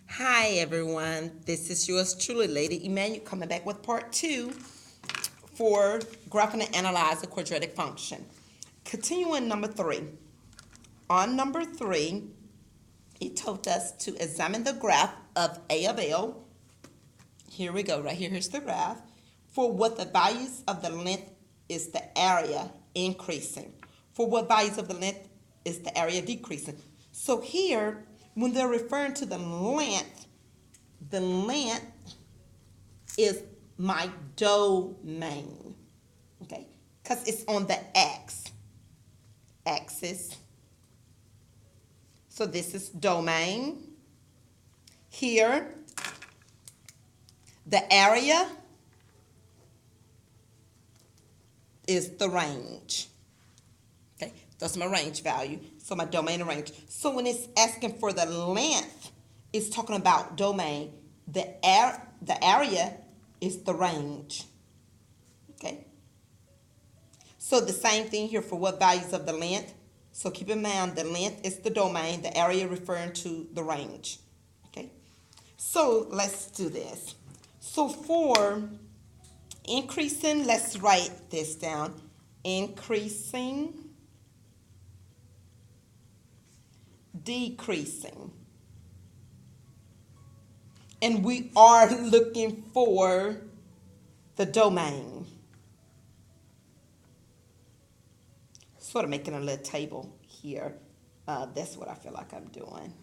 Hi everyone, this is yours truly, Lady Emmanuel, coming back with part 2 for graphing and analyze a quadratic function. Continuing number 3. On number 3, it told us to examine the graph of A of L. Here we go, right here, here's the graph. For what the values of the length is the area increasing. For what values of the length is the area decreasing. So here, when they're referring to the length is my domain, okay? Because it's on the axis. So this is domain. Here, the area is the range. Okay, that's my range value. So my domain and range. So when it's asking for the length, it's talking about domain. The area is the range. Okay. So the same thing here for what values of the length. So keep in mind the length is the domain, the area referring to the range. Okay. So let's do this. So for increasing, let's write this down. Increasing, decreasing. And we are looking for the domain. Sort of making a little table here. That's what I feel like I'm doing.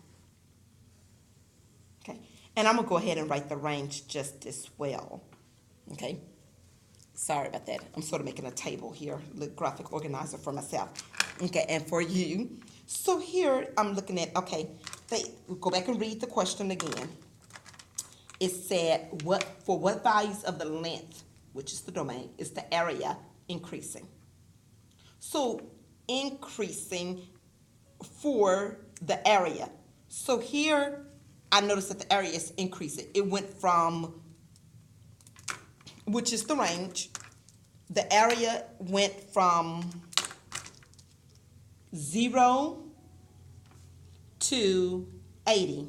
Okay. And I'm going to go ahead and write the range just as well. Okay. Sorry about that. I'm sort of making a table here, a graphic organizer for myself. Okay, and for you. So here I'm looking at, okay, we'll go back and read the question again. It said, for what values of the length, which is the domain, is the area increasing? So increasing for the area. So here I noticed that the area is increasing. It went from, which is the range, the area went from 0 to 80.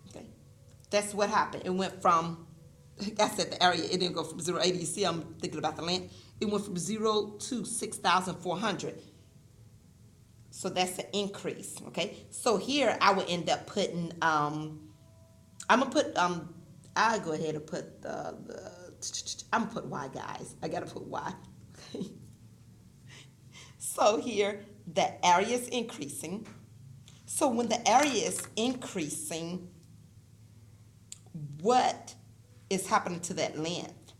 Okay, that's what happened. It went from, like I said, the area, it didn't go from 0 to 80. You see, I'm thinking about the length. It went from 0 to 6,400. So that's an increase, okay? So here I would end up putting, I'm going to put, I'll go ahead and put I'm going to put Y, guys. I got to put Y. So here, the area is increasing. So when the area is increasing, what is happening to that length?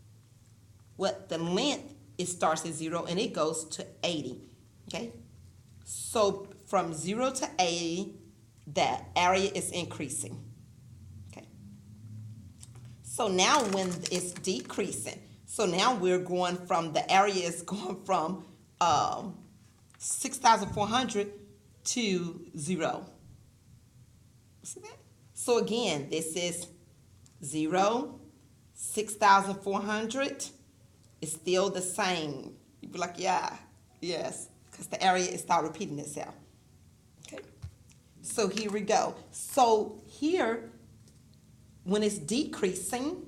What the length, it starts at 0 and it goes to 80, okay? So from 0 to 80, the area is increasing. So now when it's decreasing, so now we're going from, the area is going from 6,400 to 0. See that? So again, this is 0, 6,400. It's still the same. You'd be like, yeah, yes, because the area is start repeating itself. Okay. So here we go. So here, when it's decreasing,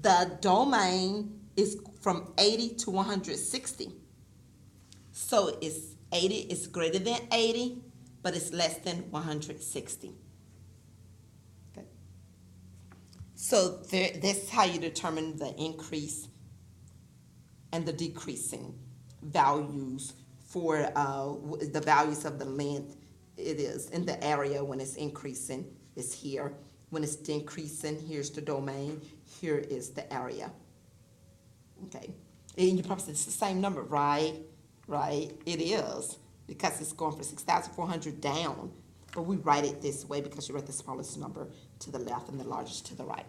the domain is from 80 to 160. So it's 80 is greater than 80, but it's less than 160. Okay. So that's how you determine the increase and the decreasing values for the values of the length. It is in the area when it's increasing. Is here. When it's decreasing, here's the domain. Here is the area. Okay. And you probably say it's the same number, right? Right. It is. Because it's going from 6,400 down. But we write it this way because you write the smallest number to the left and the largest to the right.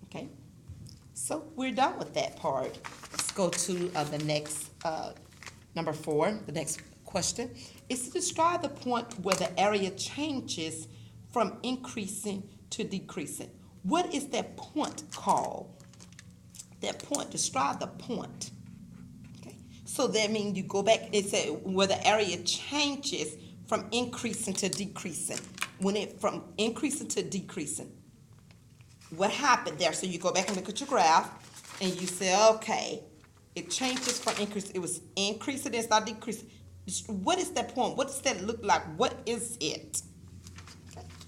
Okay. So we're done with that part. Let's go to the next, number 4, the next question. Is to describe the point where the area changes from increasing to decreasing. What is that point called? That point, describe the point. Okay. So that means you go back and say where the area changes from increasing to decreasing. when it from increasing to decreasing. What happened there? So you go back and look at your graph and you say, okay, it changes from increase. It was increasing, it's not decreasing. What is that point? What does that look like? What is it?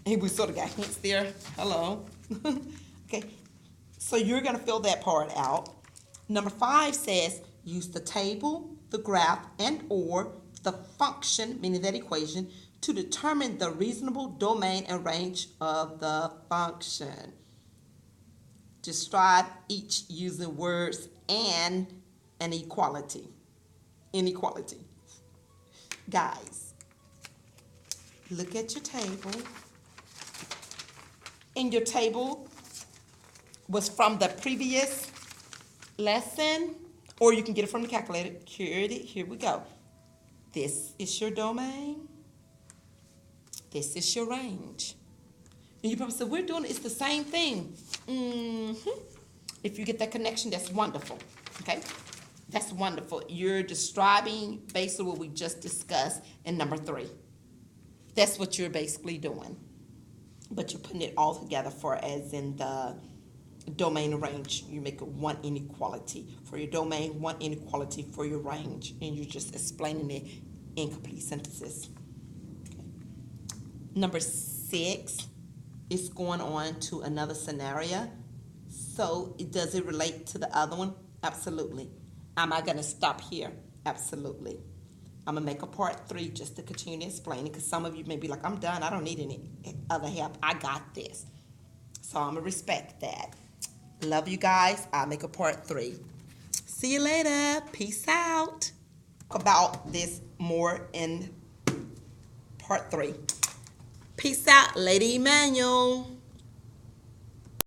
And we sort of got hints there. Hello. Okay. So you're going to fill that part out. Number 5 says use the table, the graph, and or the function, meaning that equation, to determine the reasonable domain and range of the function. Describe each using words and an equality. Inequality. Guys, look at your table. And your table was from the previous lesson, or you can get it from the calculator. Here we go. This is your domain. This is your range. And you probably say, we're doing it, it's the same thing. If you get that connection, that's wonderful. Okay? That's wonderful. You're describing basically what we just discussed in number 3. That's what you're basically doing. But you're putting it all together for as in the domain and range. You make it one inequality for your domain, one inequality for your range. And you're just explaining it in complete sentences. Okay. Number 6 is going on to another scenario. So does it relate to the other one? Absolutely. Am I going to stop here? Absolutely. I'm going to make a part 3 just to continue to explain it, because some of you may be like, I'm done. I don't need any other help. I got this. So I'm going to respect that. Love you guys. I'll make a part 3. See you later. Peace out. Talk about this more in part 3. Peace out, Lady Emmanuel.